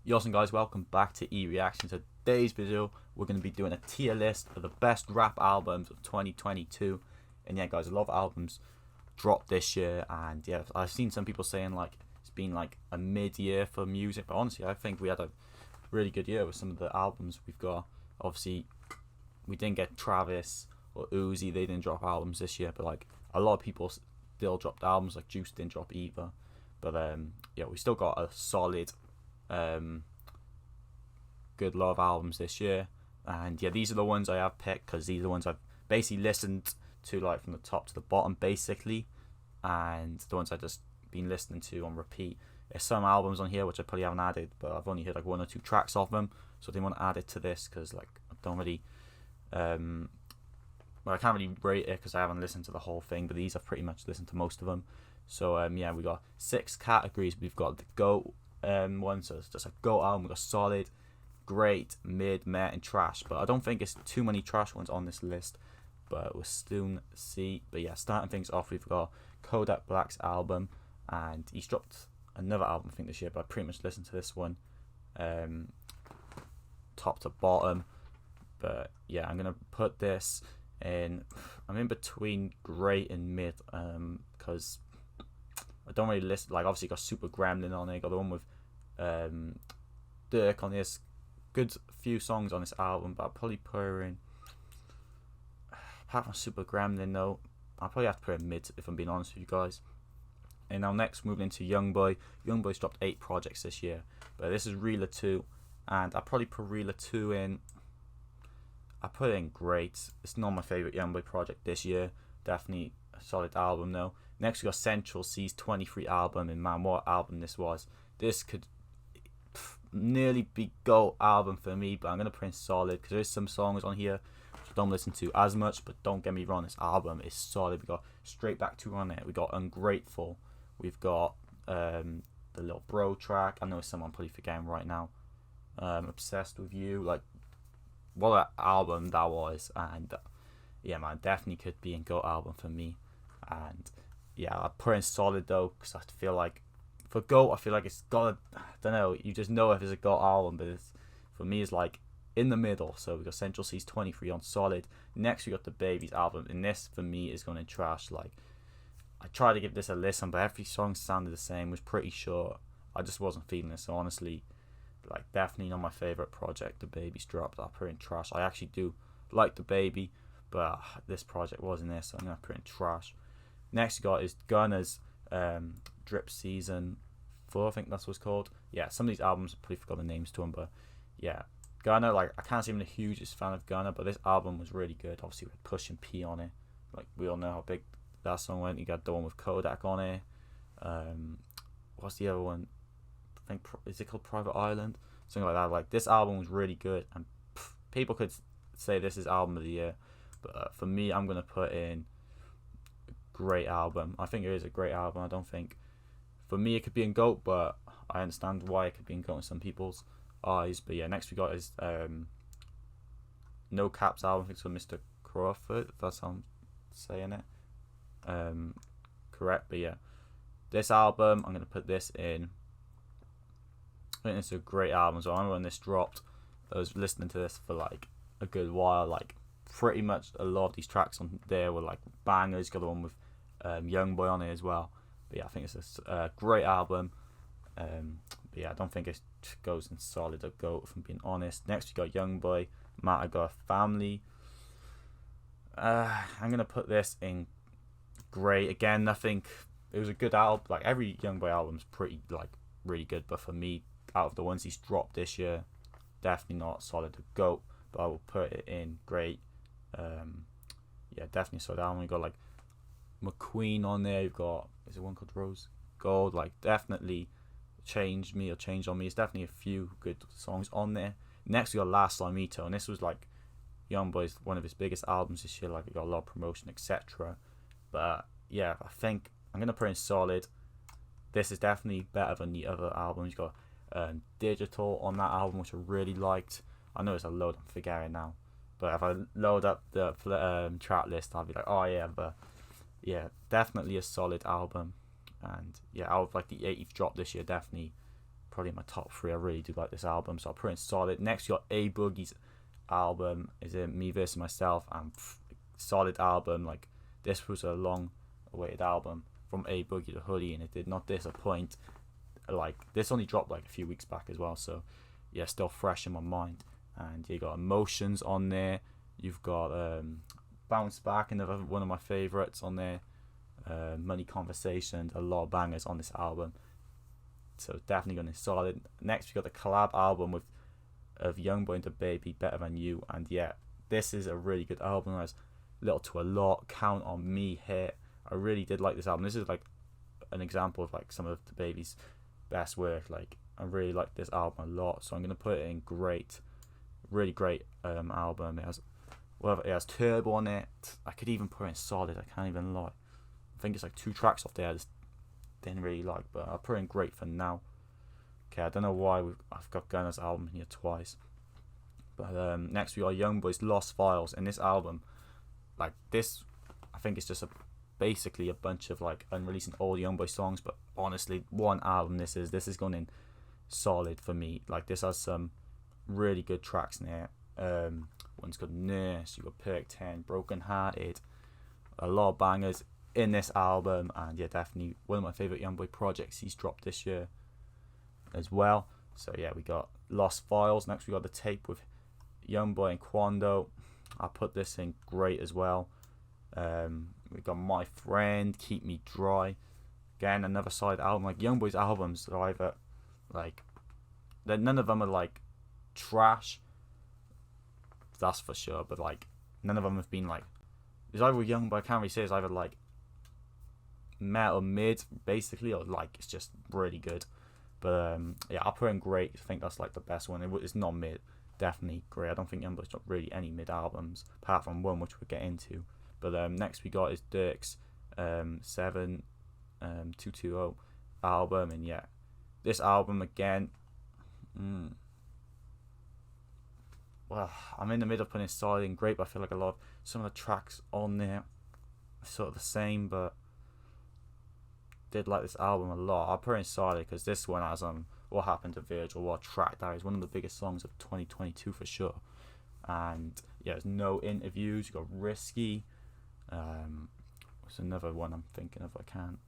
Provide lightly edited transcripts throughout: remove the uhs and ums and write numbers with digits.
Yo, guys, welcome back to E-Reaction. Today's video, we're going to be doing a tier list of the best rap albums of 2022. And yeah, guys, a lot of albums dropped this year. And yeah, I've seen some people saying like it's been like a mid-year for music. But honestly, I think we had a really good year with some of the albums we've got. Obviously, we didn't get Travis or Uzi. They didn't drop albums this year. But like a lot of people still dropped albums. Like Juice didn't drop either. But yeah, we still got a solid good lot of albums this year, and yeah, these are the ones I have picked because these are the ones I've basically listened to like from the top to the bottom basically, and the ones I've just been listening to on repeat. There's some albums on here which I probably haven't added, but I've only heard like one or two tracks of them, so I didn't want to add it to this because like I don't really well, I can't really rate it because I haven't listened to the whole thing, but these I've pretty much listened to most of them. So yeah, we got 6 categories. We've got the GOAT one, so it's just a GOAT album. We've got solid, great, mid, meh, and trash, but I don't think it's too many trash ones on this list, but we'll soon see. But yeah, starting things off, we've got Kodak Black's album, and he's dropped another album I think this year, but I pretty much listened to this one top to bottom. But yeah, I'm gonna put this in, I'm in between great and mid, because I don't really listen, like obviously got Super Gremlin on it, got the one with Dirk on this, good few songs on this album, but I'll probably put her in, apart from Super Gremlin though, I'll probably have to put her in mid if I'm being honest with you guys. And now next, moving into Youngboy. Youngboy's dropped 8 projects this year, but this is Reeler 2, and I'll probably put Reeler 2 in, I put it in great. It's not my favourite Youngboy project this year, definitely a solid album though. Next we got Central C's 23 album, and man, what album this was. This could nearly be GOAT album for me, but I'm going to put in solid because there's some songs on here which I don't listen to as much, but don't get me wrong, this album is solid. We got Straight Back to on it, we got Ungrateful, we've got the little Bro track, I know it's someone probably forgetting right now, Obsessed with You, like what an album that was. And yeah man, definitely could be in GOAT album for me. And yeah, I put in solid though because I feel like for GOAT, I feel like it's got, I don't know, you just know if it's a GOAT album, but it's, for me it's like in the middle. So we got Central C's 23 on solid. Next we got the Baby's album, and this for me is going in trash. Like I tried to give this a listen, but every song sounded the same, was pretty short. I just wasn't feeling it, so honestly, like definitely not my favourite project the Baby's dropped. I put in trash. I actually do like the Baby, but this project wasn't this, so I'm gonna put in trash. Next we got is Gunna's Drip Season 4, I think that's what it's called. Yeah, some of these albums I probably forgot the names to them, but yeah, Gunna, like I can't say I'm the hugest fan of Gunna, but this album was really good. Obviously with Pushing P on it, like we all know how big that song went. You got the one with Kodak on it. What's the other one? I think, is it called Private Island? Something like that. Like this album was really good, and people could say this is album of the year, but for me, I'm gonna put in great album. I think it is a great album. I don't think, for me, it could be in GOAT, but I understand why it could be in GOAT in some people's eyes. But yeah, next we got is No Cap's album. I think it's from Mr. Crawford, if that's how I'm saying it correct. But yeah, this album, I'm gonna put this in, I think it's a great album. So I remember when this dropped, I was listening to this for like a good while. Like pretty much a lot of these tracks on there were like bangers. Got the one with Youngboy on it as well. But yeah, I think it's a great album. But yeah, I don't think it goes in solid or GOAT, if I'm being honest. Next we got Youngboy, Matter Got a Family. I'm gonna put this in great. Again, nothing. It was a good album. Like every Youngboy album's pretty like really good, but for me, out of the ones he's dropped this year, definitely not solid to GOAT, but I will put it in great. Yeah, definitely solid album. We got like McQueen on there. You've got, is it one called Rose Gold? Like definitely changed me or changed on me. It's definitely a few good songs on there. Next we got Last Lamito, and this was like Youngboy's one of his biggest albums this year. Like it got a lot of promotion, etc. But yeah, I think I'm gonna put in solid. This is definitely better than the other albums. You got Digital on that album, which I really liked. I know it's a load, I'm forgetting now, but if I load up the track list, I'll be like, oh yeah. But yeah, definitely a solid album. And yeah, out of like the 8 you've dropped this year, definitely probably in my top 3. I really do like this album, so I'll put it in solid. Next, we got A Boogie's album, is it Me Versus Myself, and solid album. Like, this was a long awaited album from A Boogie to Hoodie, and it did not disappoint. Like, this only dropped like a few weeks back as well, so yeah, still fresh in my mind. And you got Emotions on there, you've got Bounce Back, another one of my favorites on there, Money Conversations, a lot of bangers on this album, so definitely going to be solid. Next, we got the collab album of Youngboy and DaBaby, Better Than You, and yeah, this is a really good album. There's Little to a Lot, Count on Me, Hit. I really did like this album. This is like an example of like some of DaBaby's best work. Like, I really like this album a lot, so I'm gonna put it in great, really great album. It has Turbo on it. I could even put it in solid. I can't even lie. I think it's like 2 tracks off there I just didn't really like, but I'll put it in great for now. Okay, I don't know why I've got Gunna's album here twice. But next we got Youngboy's Lost Files. And this album, like this, I think it's just basically a bunch of like unreleased old Youngboy songs. But honestly, one album this is going in solid for me. Like, this has some really good tracks in there. One's called Nurse, you got Perk 10, Broken Hearted. A lot of bangers in this album, and yeah, definitely one of my favourite Youngboy projects he's dropped this year as well. So yeah, we got Lost Files. Next we got The Tape with Youngboy and Quando. I put this in great as well. We got My Friend, Keep Me Dry. Again, another side album. Like, Youngboy's albums are either like, none of them are like trash, that's for sure, but like none of them have been like, it's either Youngboy, I can't really say it's either like metal mid basically, or like it's just really good. But yeah, I'll put in great. I think that's like the best one. It's not mid, definitely great. I don't think Youngboy's got really any mid albums apart from one which we'll get into. But next we got is Dirk's 7220 album, and yeah, this album again, well, I'm in the middle of putting solid and great, but I feel like some of the tracks on there are sort of the same, but did like this album a lot. I'll put in solid because this one has What Happened to Virgil, what track that is, one of the biggest songs of 2022 for sure. And yeah, there's no interviews. You got Risky. There's another one I'm thinking of. I can't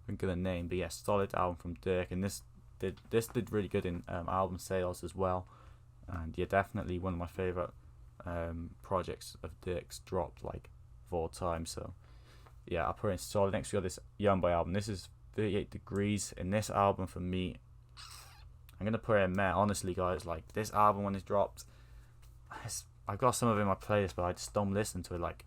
think of the name, but yeah, solid album from Dirk, and this did really good in album sales as well. And yeah, definitely one of my favorite projects of Dirk's dropped like of all time. So yeah, I'll put in solid. Next we got this Youngboy album. This is 38 Degrees, and this album for me, I'm gonna put it in there. Honestly, guys, like this album when it dropped, I've got some of it in my playlist, but I just don't listen to it. Like,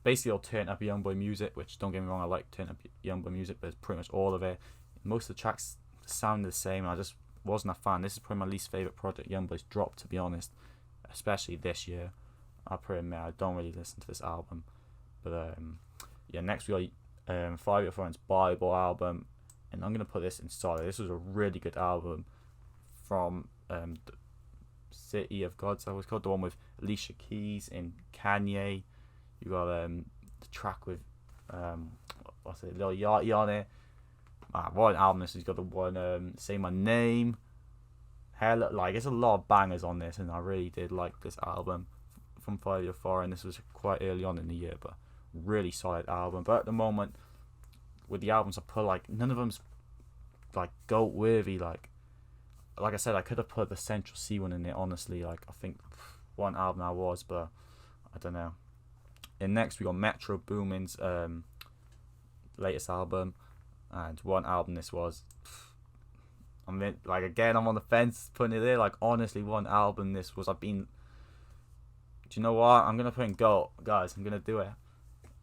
basically all turn up Youngboy music, which don't get me wrong, I like turn up Youngboy music, but it's pretty much all of it. Most of the tracks sound the same, and I just wasn't a fan. This is probably my least favourite project Youngboy's dropped, to be honest, especially this year. I'll put it in there. I don't really listen to this album. But yeah, next we got 5 Year Friends Bible album, and I'm going to put this in solid. This was a really good album from the City of God, so it was called, the one with Alicia Keys and Kanye. You got the track with Lil Yachty on it. What an album this is. Got the one Say My Name. Hell, like, it's a lot of bangers on this, and I really did like this album from 5 Year Four, and this was quite early on in the year, but really solid album. But at the moment, with the albums I put, like, none of them's like GOAT worthy. Like I said, I could have put the Central C one in there, honestly. Like, I think one album I was, but I don't know. And next we got Metro Boomin's latest album, and one album this was. I mean, like, again, I'm on the fence putting it there. Like, honestly, one album this was. Do you know what? I'm gonna put in GOAT, guys. I'm gonna do it.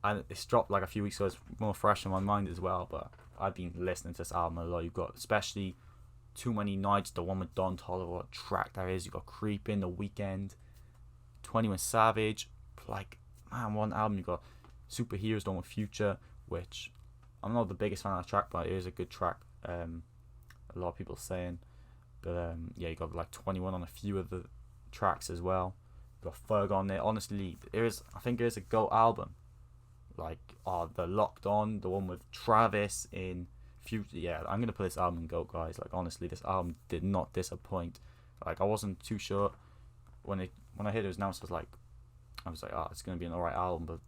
And it's dropped like a few weeks ago. It's more fresh in my mind as well. But I've been listening to this album a lot. You've got especially Too Many Nights, the one with Don Toliver, what track that is. You've got Creepin', The Weeknd, 21 Savage. Like, man, one album. You've got Superheroes, the one with Future, which I'm not the biggest fan of that track, but it is a good track. A lot of people saying. But yeah, you got like 21 on a few of the tracks as well. You got Ferg on there. Honestly, I think there is a GOAT album. Like, the Locked On, the one with Travis in Yeah, I'm gonna put this album in GOAT, guys. Like honestly, this album did not disappoint. Like I wasn't too sure when I heard it was announced. I was like, oh, it's gonna be an alright album, but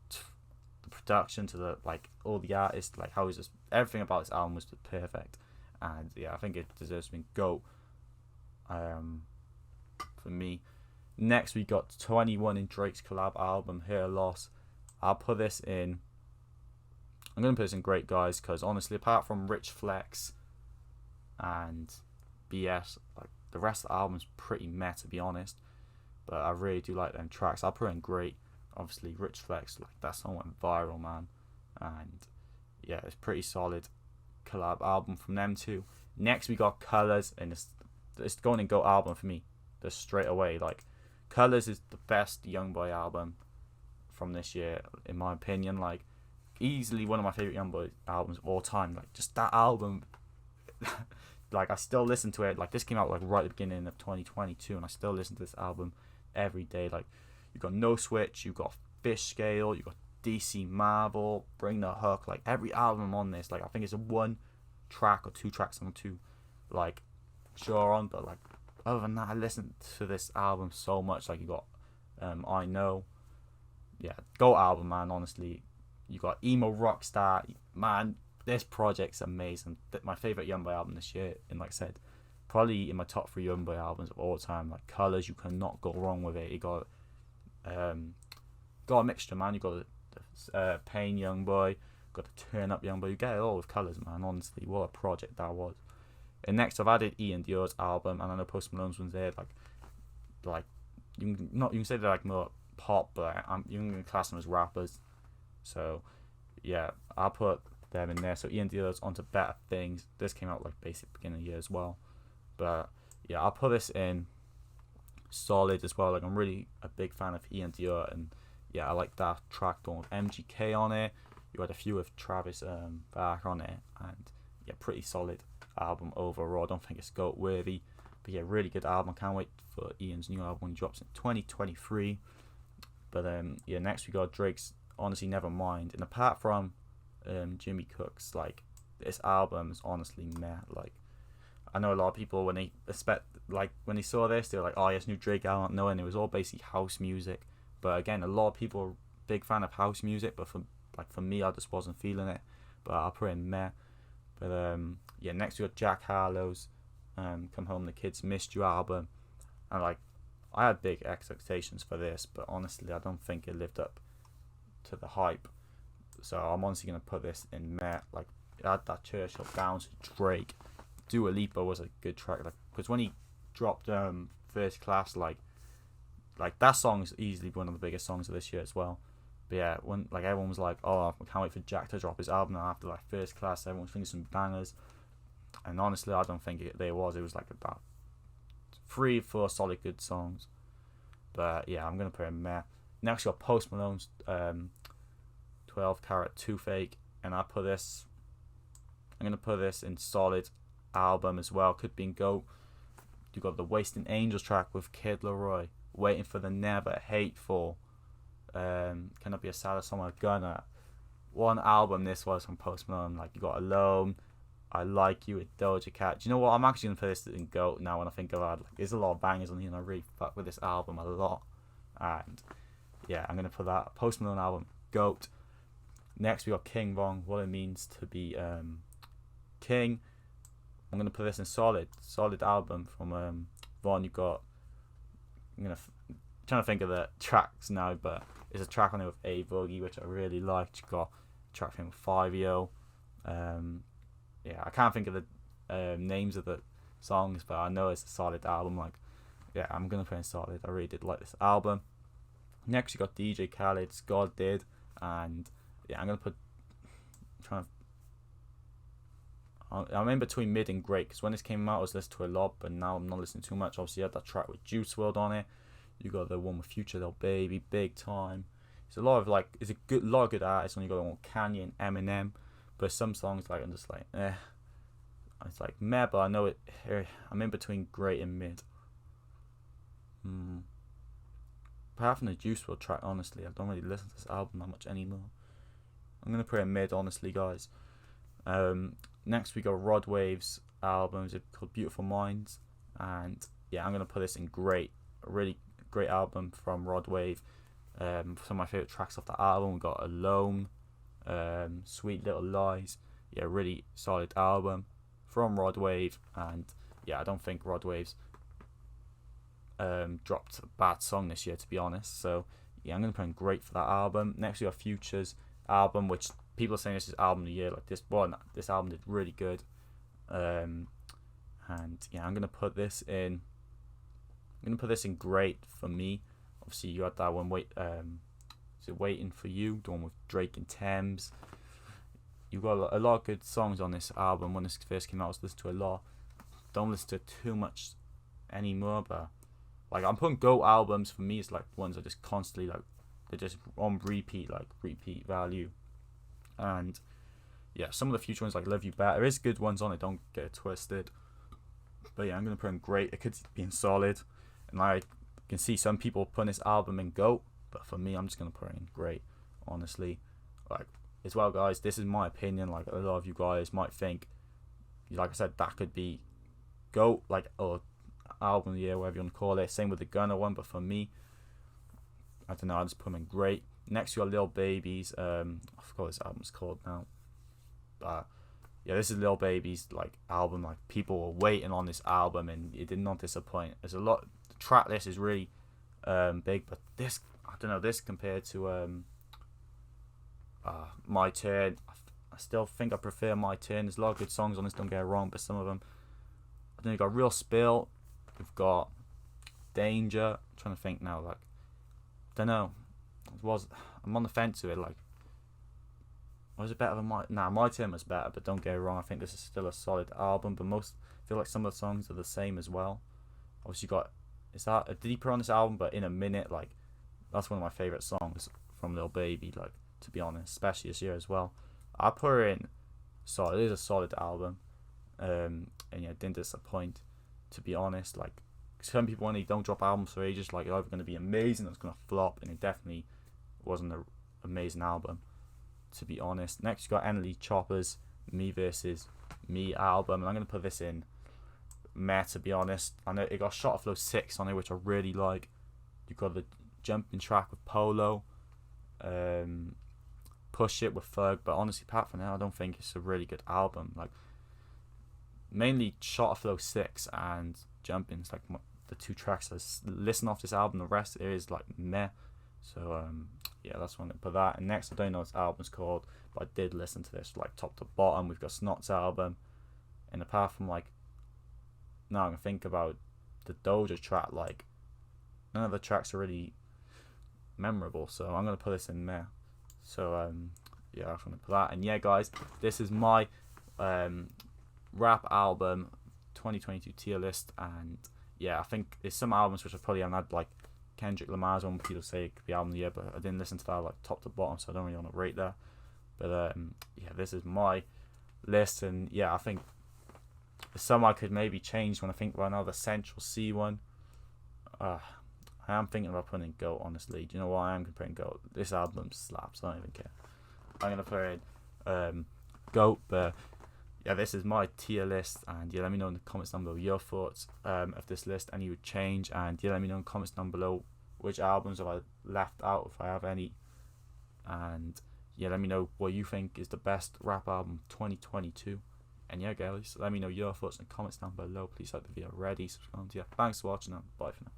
the production to the like all the artists, like how is this, everything about this album was perfect, and yeah, I think it deserves to be GOAT. For me. Next we got 21 in Drake's collab album Her Loss. I'll put this in. I'm gonna put this in great, guys, because honestly, apart from Rich Flex and BS, like the rest of the album's pretty meh, to be honest. But I really do like them tracks. I'll put in great. Obviously, Rich Flex, like that song went viral, man, and yeah, it's pretty solid collab album from them too. Next we got Colors, and it's going to GOAT album for me. Just straight away, like Colors is the best YoungBoy album from this year, in my opinion. Like easily one of my favorite YoungBoy albums of all time. Like just that album, like I still listen to it. Like this came out like right at the beginning of 2022, and I still listen to this album every day. Like you got No Switch, you got Fish Scale, you got DC Marvel, Bring the Hook. Like every album on this, like I think it's a 1 track or 2 tracks on 2, like sure on, but like other than that, I listened to this album so much. Like you got I Know, yeah, GOAT album, man. Honestly, you got Emo Rockstar, man. This project's amazing. My favorite YoungBoy album this year, and like I said, probably in my top 3 YoungBoy albums of all time. Like Colors, you cannot go wrong with it. You got a mixture, man. You got the Pain YoungBoy, got the Turn Up YoungBoy. You get it all with Colors, man. Honestly, what a project that was. And next, I've added Ian Dior's album, and I know Post Malone's one's there. Like you can say they're like more pop, but you can class them as rappers. So yeah, I'll put them in there. So Ian Dior's Onto Better Things. This came out like basic beginning of the year as well. But yeah, I'll put this in solid as well. Like I'm really a big fan of Ian Dior, and yeah, I like that track going with MGK on it. You had a few with Travis Barker on it, and yeah, pretty solid album overall. I don't think it's GOAT worthy, but yeah, really good album. I can't wait for Ian's new album when he drops in 2023. But yeah, next we got Drake's Honestly Nevermind, and apart from Jimmy Cooks, like this album is honestly meh. Like I know a lot of people when they saw this, they were like, oh yes, new Drake album, no, and it was all basically house music. But again, a lot of people are big fan of house music, but for me, I just wasn't feeling it. But I'll put in meh. But yeah, next we got Jack Harlow's Come Home the Kids Missed You album, and like I had big expectations for this, but honestly I don't think it lived up to the hype. So I'm honestly gonna put this in meh. Like it had that Churchill bounce. Drake, Dua Lipa was a good track, like because when he dropped First Class, like that song is easily one of the biggest songs of this year as well. But yeah, when like everyone was like, oh, I can't wait for Jack to drop his album, and after like First Class, everyone was thinking some bangers. And honestly, I don't think it was like about 3-4 solid good songs. But yeah, I'm gonna put in meh. Next we got Post Malone's 12 Carat 2 Fake, and I'm gonna put this in solid album as well. Could be in GOAT. You got the Wasting Angels track with Kid Laroi, Waiting for the Never, Hateful, Cannot Be a Sadder Song with Gunna. One album this was from Post Malone. Like you got Alone, I Like You with Doja Cat. Do you know what? I'm actually gonna put this in GOAT now when I think about it. Like, there's a lot of bangers on here, and I really fuck with this album a lot. And yeah, I'm gonna put that Post Malone album GOAT. Next we got King Von, What It Means to Be King. I'm gonna put this in solid album from Von. You got trying to think of the tracks now, but there's a track on there with A Boogie which I really liked. You got a track from 5-Yo. Yeah, I can't think of the names of the songs, but I know it's a solid album. Like, yeah, I'm gonna put in solid. I really did like this album. Next, you got DJ Khaled's God Did, and yeah, I'm in between mid and great, because when this came out I was listening to a lot, but now I'm not listening too much. Obviously, you had that track with Juice WRLD on it. You got the one with Future, Lil Baby, Big Time. It's a lot of lot of good artists. And you got the one with Kanye and Eminem, but some songs like I'm just like it's like meh, but I know it. I'm in between great and mid. Apart from the Juice WRLD track, honestly, I don't really listen to this album that much anymore. I'm gonna put it mid, honestly, guys. Next we got Rod Wave's album. It's called Beautiful Minds, and yeah, I'm gonna put this in great, a really great album from Rod Wave. Some of my favorite tracks off the album. We got Alone, Sweet Little Lies. Yeah, really solid album from Rod Wave, and yeah, I don't think Rod Wave's dropped a bad song this year, to be honest. So yeah, I'm gonna put in great for that album. Next we got Future's album, which people are saying this is album of the year. Like this album did really good. And yeah, I'm gonna put this in. I'm gonna put this in great for me. Obviously, you had that one. Is it Waiting for You? The one with Drake and Thames. You've got a lot of good songs on this album. When this first came out, I was listening to a lot. Don't listen to too much anymore, but like I'm putting GOAT albums for me. It's like ones that just constantly like they're just on repeat, like repeat value. And yeah, some of the future ones like Love You Better, there is good ones on it. Don't get it twisted. But yeah, I'm gonna put in great. It could be in solid, and I can see some people putting this album in GOAT, but for me, I'm just gonna put it in great. Honestly, like as well, guys. This is my opinion. Like a lot of you guys might think, like I said, that could be GOAT, like or album of the year, whatever you want to call it. Same with the Gunna one, but for me, I don't know. I just put them in great. Next, you got Lil Baby's. I forgot what this album's called now. But yeah, this is Lil Baby's like album. Like people were waiting on this album, and it did not disappoint. There's a lot. The track list is really big, but this, I don't know. This compared to My Turn, I still think I prefer My Turn. There's a lot of good songs on this. Don't get it wrong, but some of them. Then you got Real Spill. We've got Danger. I'm trying to think now. Like, don't know. I'm on the fence with it. Like, was it better than My? Nah, My Turn was better, but don't get it wrong. I think this is still a solid album. But I feel like some of the songs are the same as well. Obviously, you got is that a deeper on this album, but In a Minute, like that's one of my favorite songs from Lil Baby. Like to be honest, especially this year as well. I put her in. So it is a solid album. And yeah, it didn't disappoint. To be honest, like some people when they don't drop albums for ages, like it's either going to be amazing or it's going to flop, and it definitely wasn't an amazing album. To be honest, next you got NLE Chopper's Me Versus Me album, and I'm going to put this in meh. To be honest, I know it got Shot Flow 6 on it, which I really like. You got the jumping track with Polo, Push It with Ferg, but honestly, apart from that, I don't think it's a really good album. Like mainly Shot Flow 6 and Jumping. It's like the two tracks I listen off this album. The rest is like meh. So yeah, that's one. But that, and next I don't know what this album's called, but I did listen to this like top to bottom. We've got Snot's album, and apart from like now I'm gonna think about the Doja track, like none of the tracks are really memorable. So I'm gonna put this in there. So yeah, I'm gonna put that. And yeah, guys, this is my rap album 2022 tier list. And yeah, I think there's some albums which I probably haven't had, like Kendrick Lamar's one. People say it could be album of the year, but I didn't listen to that like top to bottom, so I don't really want to rate that. But yeah, this is my list, and yeah, I think some I could maybe change when I think about another Central C one. I am thinking about putting in GOAT, honestly. Do you know why I am putting GOAT? This album slaps. I don't even care. I'm gonna put in GOAT, but yeah, this is my tier list, and yeah, let me know in the comments down below your thoughts of this list, and you would change, and yeah, let me know in the comments down below which albums have I left out, if I have any, and yeah, let me know what you think is the best rap album 2022, and yeah, guys, let me know your thoughts in the comments down below. Please like the video already, subscribe, yeah, thanks for watching, and bye for now.